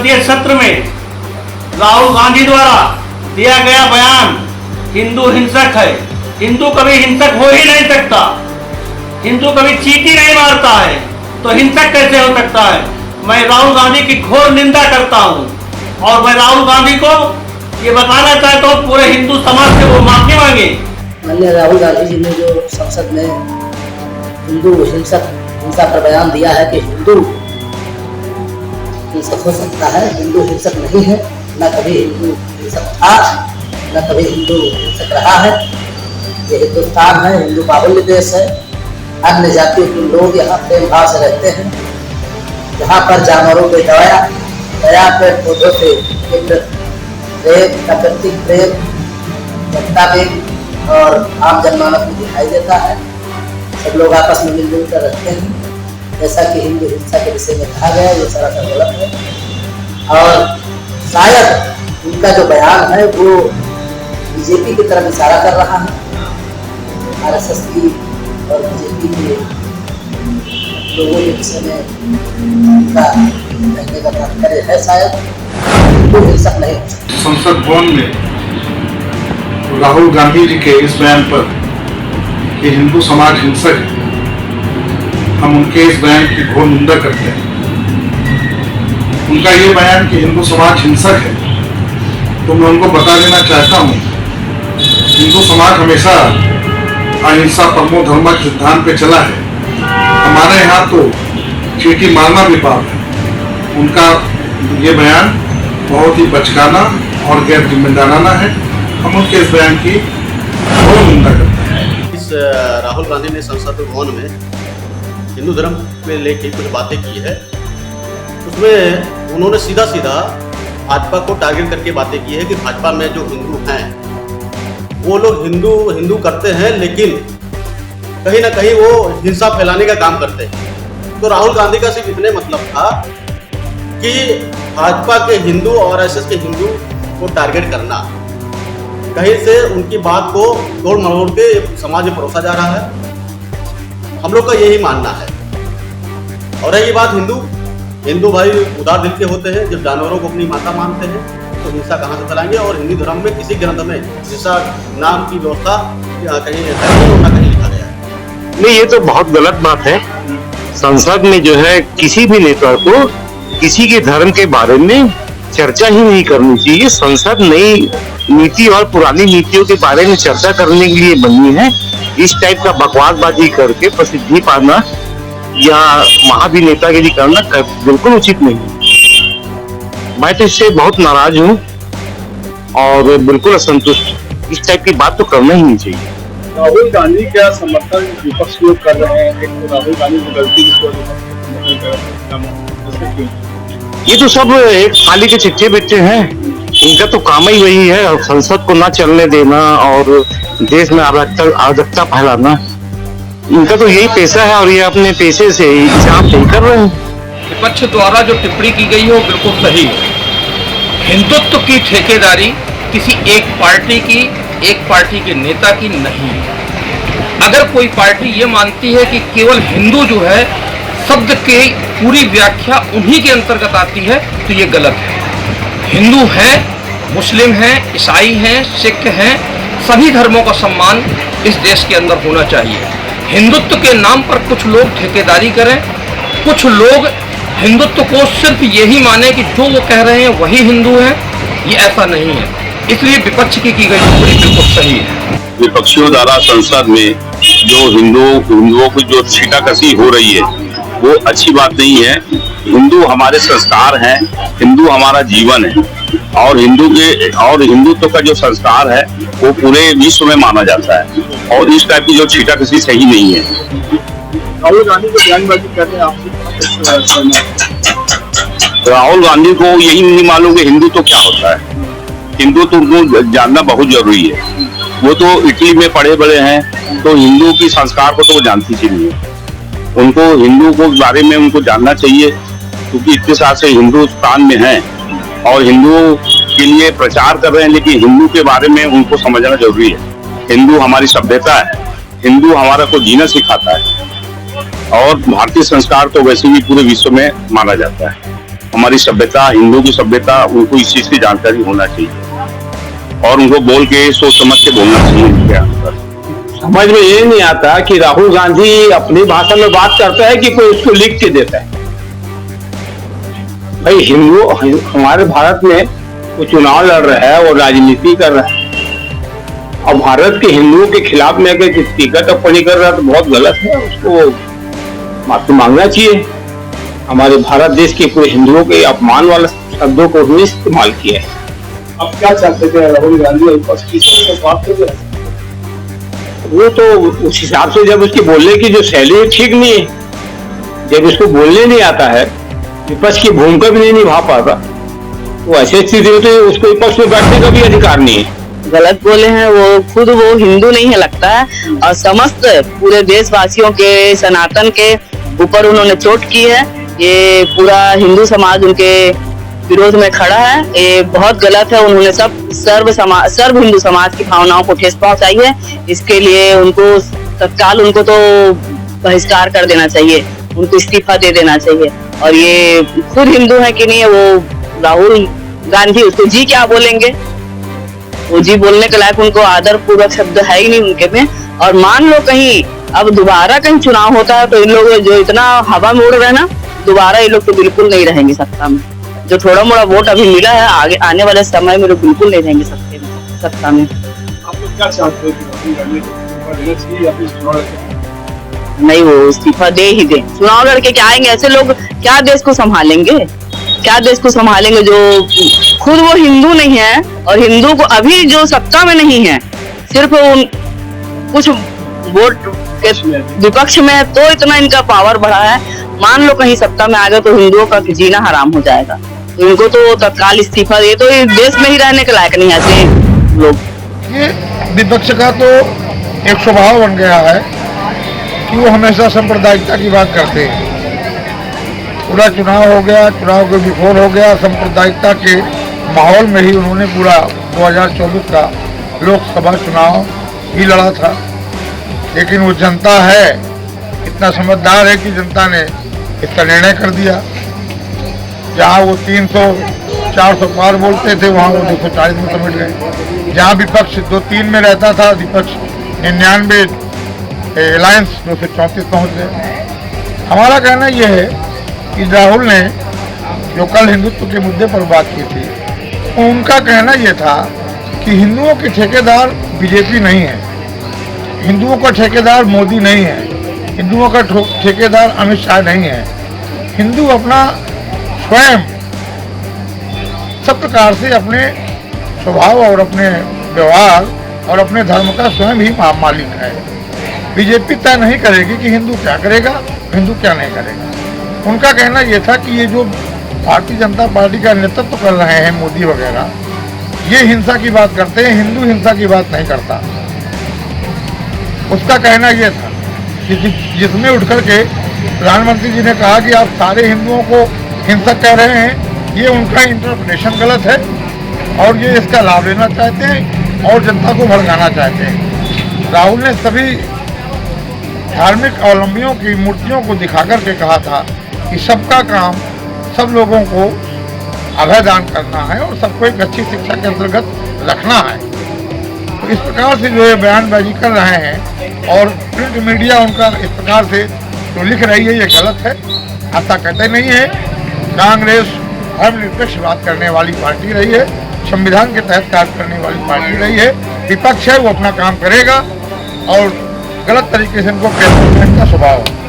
संसदीय सत्र में राहुल गांधी द्वारा दिया गया बयान हिंदू हिंसक है। हिंदू कभी हिंसक हो ही नहीं सकता। हिंदू कभी चींटी नहीं मारता है, तो हिंसक कैसे हो सकता है। मैं राहुल गांधी की घोर निंदा करता हूं और मैं राहुल गांधी को ये बताना चाहता हूं पूरे हिंदू समाज से वो माफी मांगे। माननीय राहुल गांधी जी ने जो संसद में हिंदू हिंसा पर बयान दिया है कि हिंदू हिंसक हो सकता है, हिंदू हिंसक नहीं है, न कभी हिंदू हिंसक था, न कभी हिंदू हिंसक रहा है। ये हिंदुस्तान है, हिंदू बाहुल्य देश है। अन्य जातियों के लोग यहाँ प्रेम भाव से रहते हैं। यहाँ पर जानवरों पे दया पेड़ पौधों पे प्रेम, प्राकृतिक प्रेम, जनता में और आम जनमानस में दिखाई देता है। सब लोग आपस में मिलजुल कर रहते हैं। जैसा कि हिंदू हिंसा के विषय में कहा गया, ये सरासर गलत है और शायद उनका जो बयान है वो बीजेपी की तरफ इशारा कर रहा है। आरएसएस की और बीजेपी के लोगों के विषय में उनका कहने का तात्पर्य है शायद हिंदू हिंसक नहीं हो सकता। संसद भवन में राहुल गांधी जी के इस बयान पर कि हिंदू समाज हिंसक है, हम उनके इस बयान की घोर निंदा करते हैं। उनका ये बयान कि हिंदू समाज हिंसक है, तो मैं उनको बता देना चाहता हूँ हिंदू समाज हमेशा अहिंसा परमो धर्म के सिद्धांत पे चला है। हमारे यहाँ तो चींटी मारना भी पाप है। उनका ये बयान बहुत ही बचकाना और गैर जिम्मेदाराना है। हम उनके इस बयान की घोर निंदा करते हैं। इस राहुल गांधी ने संसद भवन में हिंदू धर्म में लेके कुछ बातें की है। उसमें उन्होंने सीधा भाजपा को टारगेट करके बातें की है कि भाजपा में जो हिंदू हैं वो लोग हिंदू करते हैं, लेकिन कहीं ना कहीं वो हिंसा फैलाने का काम करते हैं। तो राहुल गांधी का सिर्फ इतने मतलब था कि भाजपा के हिंदू और आरएसएस के हिंदू को टारगेट करना, कहीं से उनकी बात को तोड़ मरोड़ के समाज में परोसा जा रहा है। हम लोग का यही मानना है। और रही बात हिंदू भाई उदार दिल के होते हैं। जब जानवरों को अपनी माता मानते हैं तो हिंसा कहाँ से फैलाएंगे। और हिंदू धर्म में किसी ग्रंथ में हिंसा नाम की व्यवस्था कहीं कहीं लिखा गया है। नहीं, ये तो बहुत गलत बात है। संसद में जो है किसी भी नेता को किसी के धर्म के बारे में चर्चा ही नहीं करनी चाहिए। संसद नई नीति और पुरानी नीतियों के बारे में चर्चा करने के लिए बनी है। इस टाइप का बकवासबाजी करके प्रसिद्धि पाना या महाभिनेतागिरी करना बिल्कुल उचित नहीं। मैं तो इससे बहुत नाराज हूँ और बिल्कुल असंतुष्ट। इस टाइप की बात तो करना ही नहीं चाहिए। राहुल गांधी क्या समर्थन विपक्ष लोग कर रहे हैं? एक तो राहुल गांधी की गलती ये तो सब एक थाली के चिट्ठे बिट्टे हैं। इनका तो काम ही वही है, संसद को ना चलने देना और देश में अराजकता फैलाना। इनका तो यही पेशा है और ये अपने पेशे से हिसाब नहीं कर रहे हैं। विपक्ष द्वारा जो टिप्पणी की गई है वो बिल्कुल सही है। हिंदुत्व की ठेकेदारी किसी एक पार्टी के नेता की नहीं है। अगर कोई पार्टी ये मानती है कि केवल हिंदू जो है शब्द के पूरी व्याख्या उन्हीं के अंतर्गत आती है, तो ये गलत है। हिंदू हैं, मुस्लिम हैं, ईसाई हैं, सिख हैं, सभी धर्मों का सम्मान इस देश के अंदर होना चाहिए। हिंदुत्व के नाम पर कुछ लोग ठेकेदारी करें, कुछ लोग हिंदुत्व को सिर्फ यही माने कि जो वो कह रहे हैं वही हिंदू है, ये ऐसा नहीं है। इसलिए विपक्ष की गई टिप्पणी बिल्कुल सही है। विपक्षियों द्वारा संसद में जो हिंदुओं की जो छीटाकशी हो रही है वो अच्छी बात नहीं है। हिंदू हमारे संस्कार हैं, हिंदू हमारा जीवन है और हिंदुत्व का जो संस्कार है वो पूरे विश्व में माना जाता है और इस टाइप की जो छीटाकशी सही नहीं है। राहुल गांधी को बयानबाजी करते हैं आपसे। राहुल गांधी को यही नहीं मालूम कि हिंदू तो क्या होता है। हिंदू तो उनको जानना बहुत जरूरी है। वो तो इटली में पढ़े बड़े हैं, तो हिंदू की संस्कार को तो वो जानती ही नहीं है। उनको हिंदू को बारे में उनको जानना चाहिए, क्योंकि इतने साल से हिंदुस्तान में हैं और हिंदुओं के लिए प्रचार कर रहे हैं, लेकिन हिंदू के बारे में उनको समझना जरूरी है। हिंदू हमारी सभ्यता है, हिंदू हमारा को जीना सिखाता है और भारतीय संस्कार तो वैसे भी पूरे विश्व में माना जाता है। हमारी सभ्यता, हिंदू की सभ्यता, उनको इस चीज की जानकारी होना चाहिए और उनको बोल के सोच समझ के बोलना चाहिए। क्या समझ में ये नहीं आता कि राहुल गांधी अपनी भाषा में बात करता है कि कोई उसको लिख के देता है। भाई हिंदू हमारे भारत में कोई चुनाव लड़ रहा है और राजनीति कर रहा है और भारत के हिंदुओं के खिलाफ में अगर टीका टिप्पणी कर रहा है तो बहुत गलत है, उसको माफी मांगना चाहिए। हमारे भारत देश के पूरे हिंदुओं के अपमान वाले शब्दों को भी इस्तेमाल किया है। अब क्या चाहते थे राहुल गांधी बात कर, वो तो उस हिसाब से जब उसकी बोलने की जो शैली ठीक नहीं है, जब उसको बोलने नहीं आता है, विपक्ष की भूमिका भी नहीं निभा पाता, तो ऐसी स्थिति में तो उसको विपक्ष में बैठने का भी अधिकार नहीं है। गलत बोले हैं, वो हिंदू नहीं है लगता है और समस्त पूरे देशवासियों के सनातन के ऊपर उन्होंने चोट की है। ये पूरा हिंदू समाज उनके विरोध में खड़ा है, ये बहुत गलत है। उन्होंने सर्व हिंदू समाज की भावनाओं को ठेस पहुंचाई है। इसके लिए उनको तत्काल उनको तो बहिष्कार कर देना चाहिए, उनको इस्तीफा दे देना चाहिए। और ये खुद हिंदू है कि नहीं है, वो राहुल गांधी उसको जी क्या बोलेंगे, वो जी बोलने के लायक उनको आदर पूर्वक शब्द है ही नहीं उनके में। और मान लो कहीं अब दोबारा कहीं चुनाव होता है तो इन लोग जो इतना हवा में उड़ रहे हैं ना, दोबारा ये लोग तो बिल्कुल नहीं रहेंगे सत्ता में। जो थोड़ा मोड़ा वोट अभी मिला है, आगे आने वाले समय में लोग बिल्कुल नहीं रहेंगे सत्ता में। आप लोग क्या चाहते हो कि राहुल गांधी चाहिए या फिर चुनाव नहीं, वो इस्तीफा दे ही दे। चुनाव लड़के क्या आएंगे, ऐसे लोग क्या देश को संभालेंगे, क्या देश को संभालेंगे जो खुद वो हिंदू नहीं है। और हिंदू को अभी जो सत्ता में नहीं है, सिर्फ उन कुछ वोट के विपक्ष में, तो इतना इनका पावर बढ़ा है। मान लो कहीं सत्ता में आ गए तो हिंदुओं का जीना हराम हो जाएगा, तो इनको तो तत्काल इस्तीफा दे, तो इस देश में ही रहने के लायक नहीं ऐसे लोग। ये विपक्ष का तो एक स्वभाव बन गया है कि वो हमेशा सांप्रदायिकता की बात करते हैं। पूरा चुनाव हो गया, चुनाव के बिफोर हो गया, सांप्रदायिकता के माहौल में ही उन्होंने पूरा 2024 का लोकसभा चुनाव ही लड़ा था। लेकिन वो जनता है, इतना समझदार है कि जनता ने इसका निर्णय कर दिया। जहाँ वो 300-400 पार बोलते थे, वहाँ वो 240 में समेट गए। जहाँ विपक्ष 2-3 में रहता था, विपक्ष 99 अलायंस 234 पहुँच गए। हमारा कहना यह है कि राहुल ने जो कल हिंदुत्व के मुद्दे पर बात की थी, उनका कहना यह था कि हिंदुओं के ठेकेदार बीजेपी नहीं है, हिंदुओं का ठेकेदार मोदी नहीं है, हिंदुओं का ठेकेदार अमित शाह नहीं है। हिंदू अपना स्वयं सब प्रकार से अपने स्वभाव और अपने व्यवहार और अपने धर्म का स्वयं ही मालिक है। बीजेपी तय नहीं करेगी कि हिंदू क्या करेगा, हिंदू क्या नहीं करेगा। उनका कहना यह था कि ये जो भारतीय जनता पार्टी का नेतृत्व कर रहे हैं मोदी वगैरह, ये हिंसा की बात करते हैं, हिंदू हिंसा की बात नहीं करता। उसका कहना यह था कि जिसमें उठ करके प्रधानमंत्री जी ने कहा कि आप सारे हिंदुओं को हिंसक कह रहे हैं, ये उनका इंटरप्रिटेशन गलत है और ये इसका लाभ लेना चाहते हैं और जनता को भड़काना चाहते हैं। राहुल ने सभी धार्मिक अवलंबियों की मूर्तियों को दिखा करके कहा था कि सबका काम सब लोगों को अभय दान करना है और सबको एक अच्छी शिक्षा के अंतर्गत रखना है। तो इस प्रकार से जो है बयानबाजी कर रहे हैं और प्रिंट मीडिया उनका इस प्रकार से जो लिख रही है, ये गलत है। ऐसा कहते नहीं है। कांग्रेस धर्मनिरपेक्ष बात करने वाली पार्टी रही है, संविधान के तहत कार्य करने वाली पार्टी रही है। विपक्ष है, वो अपना काम करेगा और गलत तरीके से उनको प्रेम का स्वभाव है।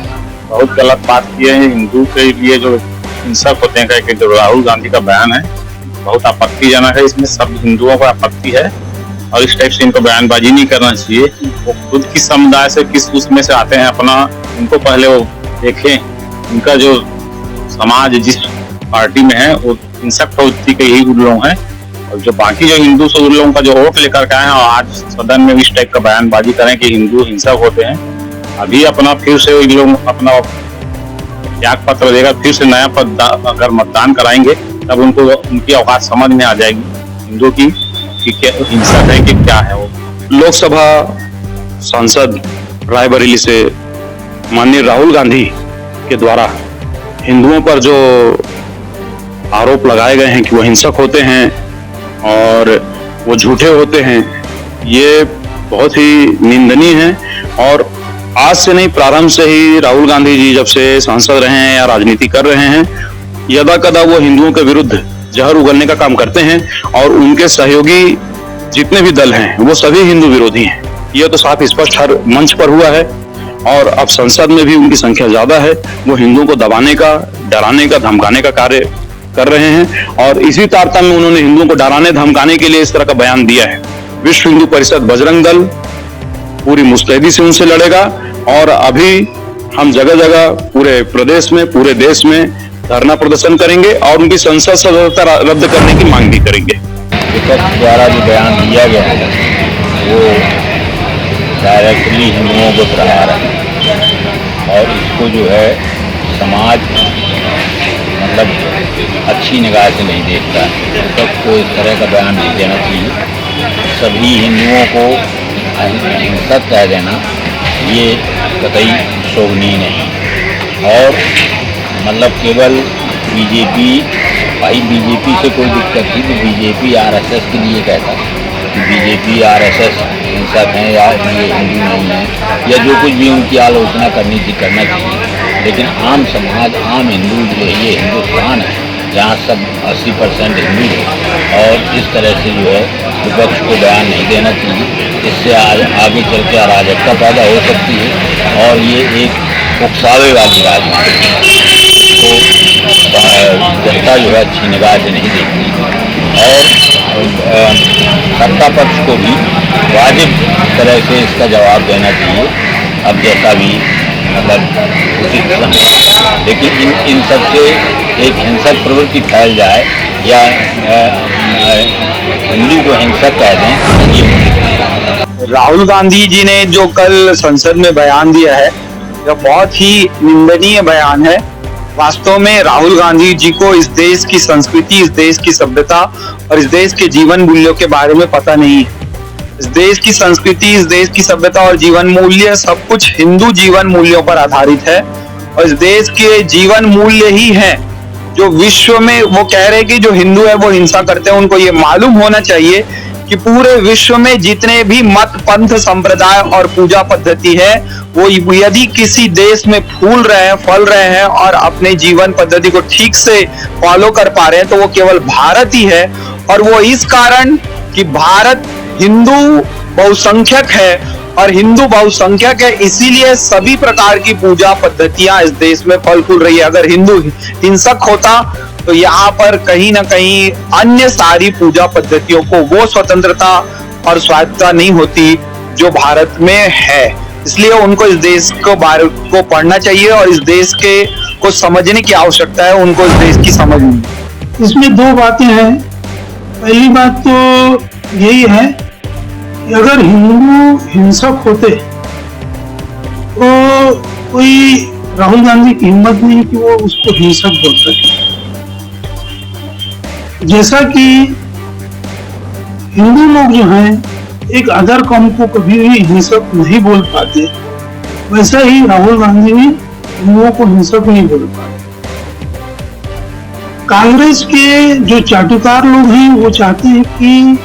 बहुत गलत बात की है। हिंदू के लिए जो हिंसक होते हैं, कि जो राहुल गांधी का बयान है बहुत आपत्तिजनक है। इसमें सब हिंदुओं को आपत्ति है और इस टाइप से इनको बयानबाजी नहीं करना चाहिए। वो खुद किस समुदाय से, किस उसमें से आते हैं, अपना उनको पहले वो देखें। उनका जो समाज जिस पार्टी में है वो हिंसक प्रवृत्ति के ही लोग हैं और जो बाकी जो हिंदू से उन लोगों का जो वोट लेकर के आए हैं और आज सदन में इस टाइप का बयानबाजी करें कि हिंदू हिंसक होते हैं। अभी अपना फिर से इन लोग अपना त्याग पत्र देगा, फिर से नया पद अगर मतदान कराएंगे तब उनको उनकी औकात समझ में आ जाएगी हिंदू की कि क्या हिंसक है कि क्या है। वो लोकसभा सांसद रायबरेली से माननीय राहुल गांधी के द्वारा हिंदुओं पर जो आरोप लगाए गए हैं कि वो हिंसक होते हैं और वो झूठे होते हैं, ये बहुत ही निंदनीय है। और आज से नहीं, प्रारंभ से ही राहुल गांधी जी जब से सांसद रहे हैं या राजनीति कर रहे हैं, यदा कदा वो हिंदुओं के विरुद्ध जहर उगलने का काम करते हैं और उनके सहयोगी जितने भी दल हैं वो सभी हिंदू विरोधी हैं। ये तो साफ स्पष्ट हर मंच पर हुआ है और अब संसद में भी उनकी संख्या ज्यादा है। वो हिंदुओं को दबाने का, डराने का, धमकाने का कार्य कर रहे हैं और इसी तारतम्य में उन्होंने हिंदुओं को डराने धमकाने के लिए इस तरह का बयान दिया है। विश्व हिंदू परिषद बजरंग दल पूरी मुस्तैदी से उनसे लड़ेगा और अभी हम जगह जगह पूरे प्रदेश में, पूरे देश में धरना प्रदर्शन करेंगे और उनकी संसद सदस्यता रद्द करने की मांग भी करेंगे। विपक्ष द्वारा जो बयान दिया गया है वो डायरेक्टली हिंदुओं को प्रहार है और इसको जो है समाज मतलब अच्छी निगाह से नहीं देखता है। सबको इस तरह का बयान नहीं देना चाहिए। सभी हिंदुओं को हिंसक कह देना ये कतई शोभनीय नहीं। और मतलब केवल बीजेपी, भाई बीजेपी से कोई दिक्कत थी तो बीजेपी आरएसएस के लिए कहता कि बीजेपी आरएसएस हिंसक हैं या ये हिंदू नहीं है या जो कुछ भी उनकी आलोचना करनी थी करना चाहिए। लेकिन आम समाज, आम हिंदू जो है, ये हिंदुस्तान है जहाँ सब 80% हिंदू है और इस तरह से जो है विपक्ष को बयान नहीं देना चाहिए। इससे आगे चल के अराजकता पैदा हो सकती है और ये एक उकसावे वाली राजनीति को जनता जो है अच्छी निगाह से नहीं देखती और सत्ता पक्ष को भी वाजिब तरह से इसका जवाब देना चाहिए। अब जैसा भी मतलब उचित समझे, लेकिन इन सबसे एक हिंसक प्रवृत्ति फैल जाए या हिंदू को हिंसक कह दें, ये राहुल गांधी जी ने जो कल संसद में बयान दिया है यह बहुत ही निंदनीय बयान है। वास्तव में राहुल गांधी जी को इस देश की संस्कृति, इस देश की सभ्यता और इस देश के जीवन मूल्यों के बारे में पता नहीं है। इस देश की संस्कृति, इस देश की सभ्यता और जीवन मूल्य सब कुछ हिंदू जीवन मूल्यों पर आधारित है और इस देश के जीवन मूल्य ही हैं जो विश्व में वो कह रहे हैं कि जो हिंदू है वो हिंसा करते हैं। उनको ये मालूम होना चाहिए कि पूरे विश्व में जितने भी मत, पंथ, संप्रदाय और पूजा पद्धति है वो यदि किसी देश में फूल रहे हैं, फल रहे हैं और अपने जीवन पद्धति को ठीक से फॉलो कर पा रहे हैं तो वो केवल भारत ही है। और वो इस कारण कि भारत हिंदू बहुसंख्यक है और हिंदू बहुसंख्यक है इसीलिए सभी प्रकार की पूजा पद्धतियां इस देश में फल फूल रही है। अगर हिंदू हिंसक होता तो यहाँ पर कहीं ना कहीं अन्य सारी पूजा पद्धतियों को वो स्वतंत्रता और स्वायत्तता नहीं होती जो भारत में है। इसलिए उनको इस देश को बारे को पढ़ना चाहिए और इस देश के को समझने की आवश्यकता है, उनको इस देश की समझ नहीं। इसमें दो बातें हैं। पहली बात तो यही है कि अगर हिंदू हिंसक होते तो कोई राहुल गांधी की हिम्मत नहीं कि वो उसको हिंसक बोल सके। जैसा कि हिंदू लोग जो हैं एक अदर कौम को कभी भी हिंसक नहीं बोल पाते, वैसा ही राहुल गांधी भी हिंदुओं को हिंसक नहीं बोल पाते। कांग्रेस के जो चाटुकार लोग हैं वो चाहते हैं कि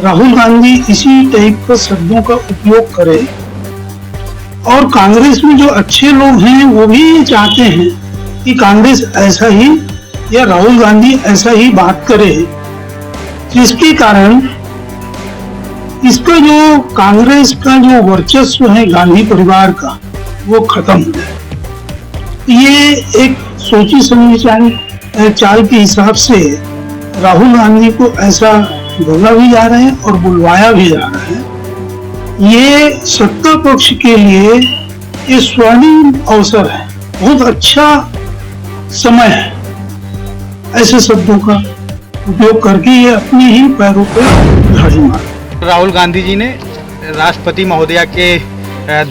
राहुल गांधी इसी टाइप के शब्दों का उपयोग करे और कांग्रेस में जो अच्छे लोग हैं वो भी चाहते हैं कि कांग्रेस ऐसा ही या राहुल गांधी ऐसा ही बात करे, जिसके कारण इसका जो कांग्रेस का जो वर्चस्व है गांधी परिवार का वो खत्म हो जाए। ये एक सोची समझी चाल के हिसाब से राहुल गांधी को ऐसा बोला भी जा रहा है और बुलवाया भी जा रहा है। ये सत्ता पक्ष के लिए ये स्वर्णिम अवसर है, बहुत अच्छा समय है ऐसे शब्दों का उपयोग करके ये अपने ही पैरों पर झाड़ी मार। राहुल गांधी जी ने राष्ट्रपति महोदया के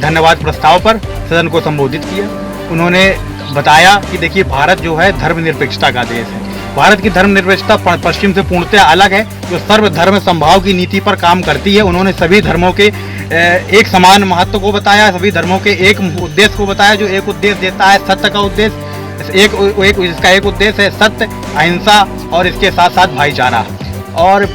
धन्यवाद प्रस्ताव पर सदन को संबोधित किया। उन्होंने बताया कि देखिए भारत जो है धर्मनिरपेक्षता का देश है। भारत की धर्मनिरपेक्षता पश्चिम से पूर्णतः अलग है, जो सर्वधर्म समभाव की नीति पर काम करती है। उन्होंने सभी धर्मों के एक समान महत्व को बताया, सभी धर्मों के एक उद्देश्य को बताया, जो एक उद्देश्य देता है सत्य का उद्देश्य। इसका एक उद्देश्य है सत्य, अहिंसा और इसके साथ साथ भाईचारा। और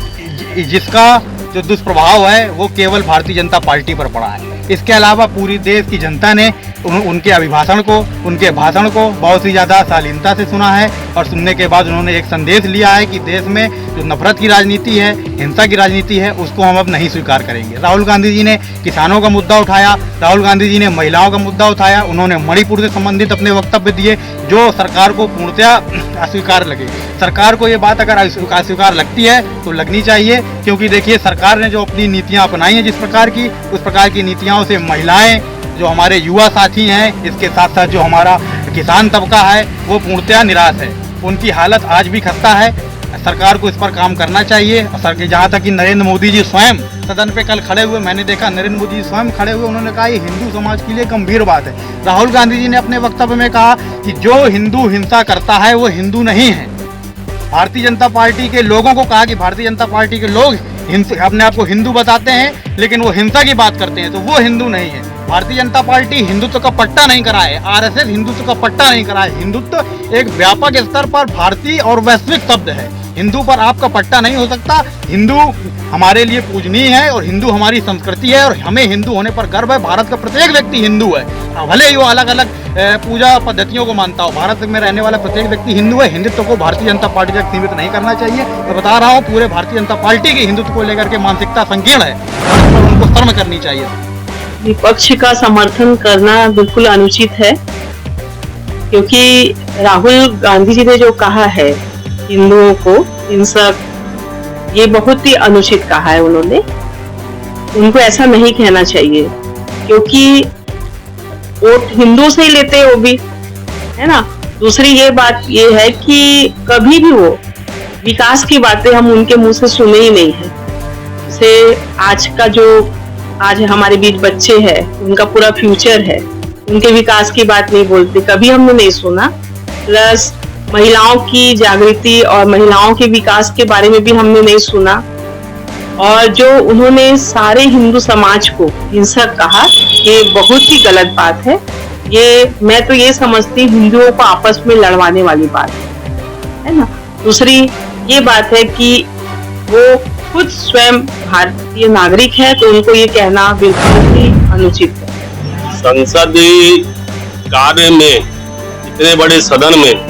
जिसका जो दुष्प्रभाव है वो केवल भारतीय जनता पार्टी पर पड़ा है। इसके अलावा पूरी देश की जनता ने उनके अभिभाषण को, उनके भाषण को बहुत ही ज़्यादा शालीनता से सुना है और सुनने के बाद उन्होंने एक संदेश लिया है कि देश में जो नफरत की राजनीति है, हिंसा की राजनीति है, उसको हम अब नहीं स्वीकार करेंगे। राहुल गांधी जी ने किसानों का मुद्दा उठाया, राहुल गांधी जी ने महिलाओं का मुद्दा उठाया, उन्होंने मणिपुर से संबंधित अपने वक्तव्य दिए जो सरकार को पूर्णतया अस्वीकार लगे। सरकार को ये बात अगर अस्वीकार लगती है तो लगनी चाहिए, क्योंकि देखिए सरकार ने जो अपनी नीतियाँ अपनाई हैं जिस प्रकार की, उस प्रकार की नीतियों से महिलाएं, जो हमारे युवा साथी हैं, इसके साथ साथ जो हमारा किसान तबका है वो पूर्णतया निराश है। उनकी हालत आज भी खस्ता है। सरकार को इस पर काम करना चाहिए। सर जहाँ तक कि नरेंद्र मोदी जी स्वयं सदन पे कल खड़े हुए, मैंने देखा नरेंद्र मोदी जी स्वयं खड़े हुए, उन्होंने कहा ये हिंदू समाज के लिए गंभीर बात है। राहुल गांधी जी ने अपने वक्तव्य में कहा कि जो हिंदू हिंसा करता है वो हिंदू नहीं है। भारतीय जनता पार्टी के लोगों को कहा कि भारतीय जनता पार्टी के लोग अपने आप को हिंदू बताते हैं लेकिन वो हिंसा की बात करते हैं तो वो हिंदू नहीं है। भारतीय जनता पार्टी हिंदुत्व का पट्टा नहीं कराए, आरएसएस हिंदुत्व का पट्टा नहीं कराए। हिंदुत्व एक व्यापक स्तर पर भारतीय और वैश्विक शब्द है। हिंदू पर आपका पट्टा नहीं हो सकता। हिंदू हमारे लिए पूजनीय है और हिंदू हमारी संस्कृति है और हमें हिंदू होने पर गर्व है। भारत का प्रत्येक व्यक्ति हिंदू है, भले ही वो अलग अलग पूजा पद्धतियों को मानता हो। भारत में रहने वाला प्रत्येक व्यक्ति हिंदू है। हिंदुत्व को भारतीय जनता पार्टी तक सीमित नहीं करना चाहिए। मैं बता रहा हूँ पूरे भारतीय जनता पार्टी की हिंदुत्व को लेकर के मानसिकता संकीर्ण है और उनको शर्म करनी चाहिए। विपक्ष का समर्थन करना बिल्कुल अनुचित है, क्योंकि राहुल गांधी जी ने जो कहा है हिंदुओं को हिंसक, ये बहुत ही अनुचित कहा है उन्होंने। उनको ऐसा नहीं कहना चाहिए, क्योंकि वोट हिंदू से ही लेते हैं वो भी, है ना। दूसरी ये बात ये है कि कभी भी वो विकास की बातें हम उनके मुंह से सुने ही नहीं है। जैसे आज हमारे बीच बच्चे हैं, उनका पूरा फ्यूचर है, उनके विकास की बात नहीं बोलते, कभी हमने नहीं सुना। प्लस महिलाओं की जागृति और महिलाओं के विकास के बारे में भी हमने नहीं सुना। और जो उन्होंने सारे हिंदू समाज को हिंसक कहा, ये बहुत ही गलत बात है। ये मैं तो ये समझती हिंदुओं को आपस में लड़वाने वाली बात है ना। दूसरी ये बात है कि वो खुद स्वयं भारतीय नागरिक है, तो उनको ये कहना बिल्कुल ही अनुचित है। संसदीय कार्य में, इतने बड़े सदन में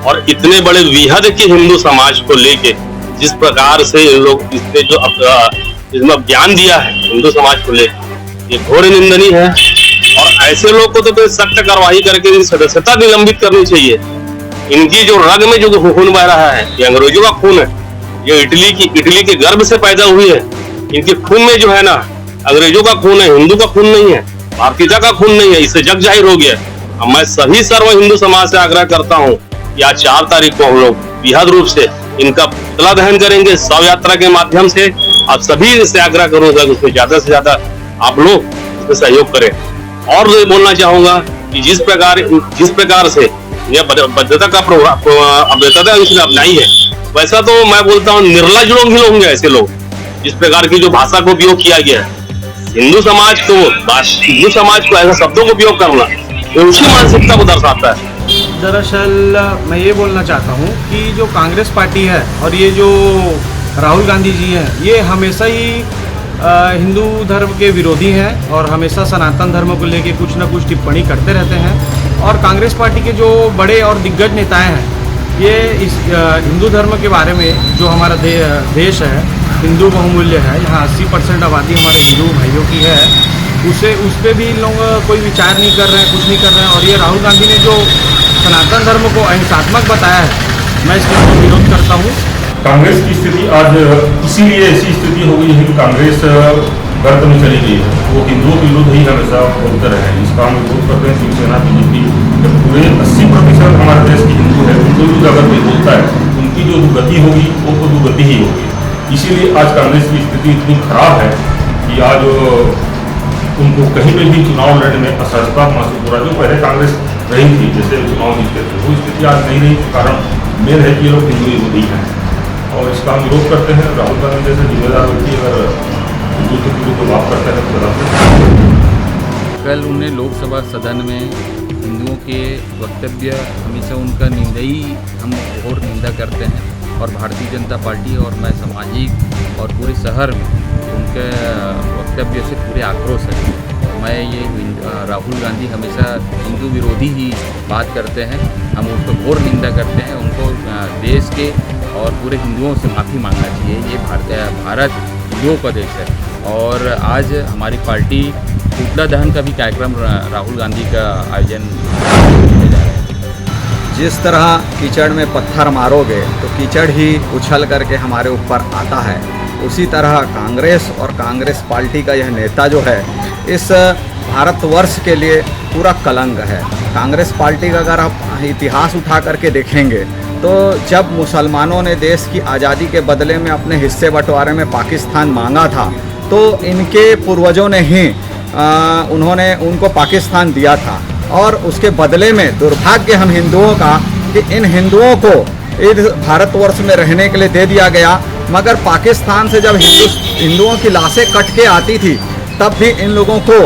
और इतने बड़े विहद के हिंदू समाज को लेके जिस प्रकार से इन लोग इसने जो इसमें बयान दिया है हिंदू समाज को लेकर, ये घोर निंदनीय है। और ऐसे लोग को तो सख्त कार्रवाई करके इनकी सदस्यता निलंबित करनी चाहिए। इनकी जो रग में जो खून बह रहा है ये अंग्रेजों का खून है, ये इटली के गर्भ से पैदा हुई है। इनके खून में जो है ना अंग्रेजों का खून है, हिंदू का खून नहीं है, भारतीयता का खून नहीं है। इससे जग जाहिर हो गया। अब मैं सभी सर्व हिंदू समाज से आग्रह करता हूँ कि आज 4 तारीख को हम लोग बृहद रूप से इनका पुतला दहन करेंगे शव यात्रा के माध्यम से। आप सभी से आग्रह करूंगा कि उसमें ज्यादा से ज्यादा आप लोग इसमें सहयोग करें। और ये बोलना चाहूंगा कि जिस प्रकार से यह बद्धता का इसने अपनाई है, वैसा तो मैं बोलता हूँ निर्लज लोग ही होंगे ऐसे लोग, जिस प्रकार की जो भाषा को उपयोग किया गया है। हिंदू समाज को ऐसा शब्दों को उपयोग करना ये उसी मानसिकता को दर्शाता है। दरअसल मैं ये बोलना चाहता हूँ कि जो कांग्रेस पार्टी है और ये जो राहुल गांधी जी हैं, ये हमेशा ही हिंदू धर्म के विरोधी हैं और हमेशा सनातन धर्म को लेके कुछ ना कुछ टिप्पणी करते रहते हैं। और कांग्रेस पार्टी के जो बड़े और दिग्गज नेताएं हैं, ये इस हिंदू धर्म के बारे में, जो हमारा देश है हिंदू बहुमूल्य है, यहाँ 80% आबादी हमारे हिंदू भाइयों की है, उस पर भी इन लोग कोई विचार नहीं कर रहे हैं, कुछ नहीं कर रहे हैं। और ये राहुल गांधी ने जो सनातन धर्म को अहिंसात्मक बताया है, मैं इसका विरोध करता हूँ। कांग्रेस की स्थिति आज इसीलिए ऐसी स्थिति हो गई है कि कांग्रेस गर्त में चली गई है। वो हिंदुओं के विरुद्ध ही हमेशा बोलते रहे हैं। इसका हम विरोध करते हैं। शिवसेना बीजेपी जब पूरे 80% हमारे देश के हिंदू है, उनके विरुद्ध अगर कोई बोलता है, उनकी जो दुर्गति होगी वो तो दुर्गति ही होगी। इसीलिए आज कांग्रेस की स्थिति इतनी खराब है कि आज उनको कहीं पर भी चुनाव लड़ने में असहजता महसूस हो रहा है। जो पहले कांग्रेस रही थी, जैसे चुनाव जीतते थे, वो स्थिति आज नहीं रही। कारण मेन है कि ये लोग हिंदू विरोधी हैं और इसका हम विरोध करते हैं। राहुल गांधी जैसे जिम्मेदार व्यक्ति अगर हिंदू के विरुद्ध बात करते हैं तो कल उन्हें लोकसभा सदन में हिंदुओं के वक्तव्य हमेशा उनका निंदा हम घोर निंदा करते हैं और भारतीय जनता पार्टी और मैं सामाजिक और पूरे शहर में उनके वक्तव्य से पूरे आक्रोश है। मैं ये राहुल गांधी हमेशा हिंदू विरोधी ही बात करते हैं, हम उसको घोर निंदा करते हैं। उनको देश के और पूरे हिंदुओं से माफ़ी मांगना चाहिए। ये भारत हिंदुओं का देश है और आज हमारी पार्टी पुतला दहन का भी कार्यक्रम राहुल गांधी का आयोजन किया जा रहा है। जिस तरह कीचड़ में पत्थर मारोगे तो कीचड़ ही उछल करके हमारे ऊपर आता है, उसी तरह कांग्रेस और कांग्रेस पार्टी का यह नेता जो है इस भारतवर्ष के लिए पूरा कलंक है। कांग्रेस पार्टी का अगर आप इतिहास उठा करके देखेंगे तो जब मुसलमानों ने देश की आज़ादी के बदले में अपने हिस्से बंटवारे में पाकिस्तान मांगा था तो इनके पूर्वजों ने ही उन्होंने उनको पाकिस्तान दिया था और उसके बदले में दुर्भाग्य हम हिंदुओं का कि इन हिंदुओं को इस भारतवर्ष में रहने के लिए दे दिया गया। मगर पाकिस्तान से जब हिंदुओं की लाशें कट के आती थी तब भी इन लोगों को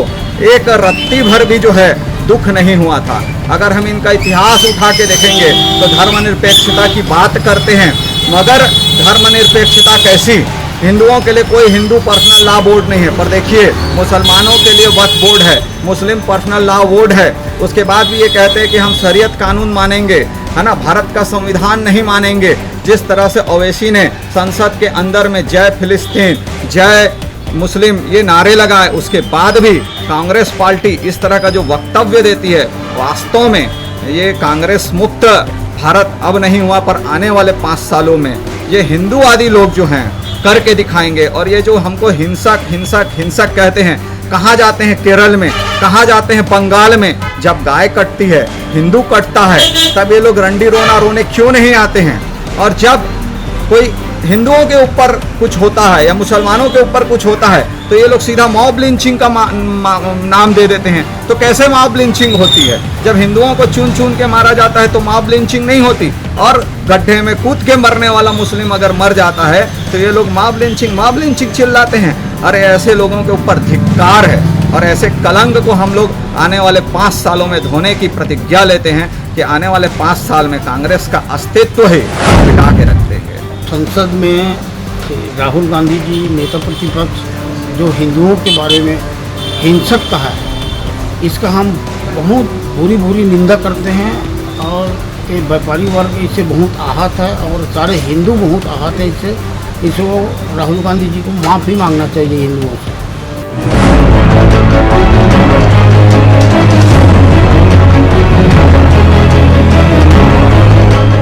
एक रत्ती भर भी जो है दुख नहीं हुआ था। अगर हम इनका इतिहास उठा के देखेंगे तो धर्मनिरपेक्षता की बात करते हैं, मगर धर्मनिरपेक्षता कैसी? हिंदुओं के लिए कोई हिंदू पर्सनल लॉ बोर्ड नहीं है, पर देखिए मुसलमानों के लिए वक्फ बोर्ड है, मुस्लिम पर्सनल लॉ बोर्ड है। उसके बाद भी ये कहते हैं कि हम शरीयत कानून मानेंगे, है ना, भारत का संविधान नहीं मानेंगे। जिस तरह से ओवैसी ने संसद के अंदर में जय फिलिस्तीन, जय मुस्लिम ये नारे लगाए, उसके बाद भी कांग्रेस पार्टी इस तरह का जो वक्तव्य देती है, वास्तव में ये कांग्रेस मुक्त भारत अब नहीं हुआ, पर आने वाले 5 सालों में ये हिंदूवादी लोग जो हैं करके दिखाएंगे। और ये जो हमको हिंसक हिंसक हिंसक कहते हैं, कहाँ जाते हैं केरल में, कहाँ जाते हैं बंगाल में, जब गाय कटती है, हिंदू कटता है, तब ये लोग रंडी रोना रोने क्यों नहीं आते हैं? और जब कोई हिंदुओं के ऊपर कुछ होता है या मुसलमानों के ऊपर कुछ होता है तो ये लोग सीधा मॉब लिंचिंग का नाम दे देते हैं। तो कैसे मॉब लिंचिंग होती है? जब हिंदुओं को चुन चुन के मारा जाता है तो मॉब लिंचिंग नहीं होती, और गड्ढे में कूद के मरने वाला मुस्लिम अगर मर जाता है तो ये लोग मॉब लिंचिंग चिल्लाते हैं। अरे ऐसे लोगों के ऊपर धिक्कार है और ऐसे कलंक को हम लोग आने वाले 5 सालों में धोने की प्रतिज्ञा लेते हैं कि आने वाले 5 साल में कांग्रेस का अस्तित्व ही मिटा के रख देंगे। संसद में राहुल गांधी जी नेता प्रतिपक्ष जो हिंदुओं के बारे में हिंसक कहा है, इसका हम बहुत बुरी निंदा करते हैं और ये व्यापारी वर्ग इससे बहुत आहत है और सारे हिंदू बहुत आहत है इससे। इसको राहुल गांधी जी को माफ़ी मांगना चाहिए हिंदुओं से।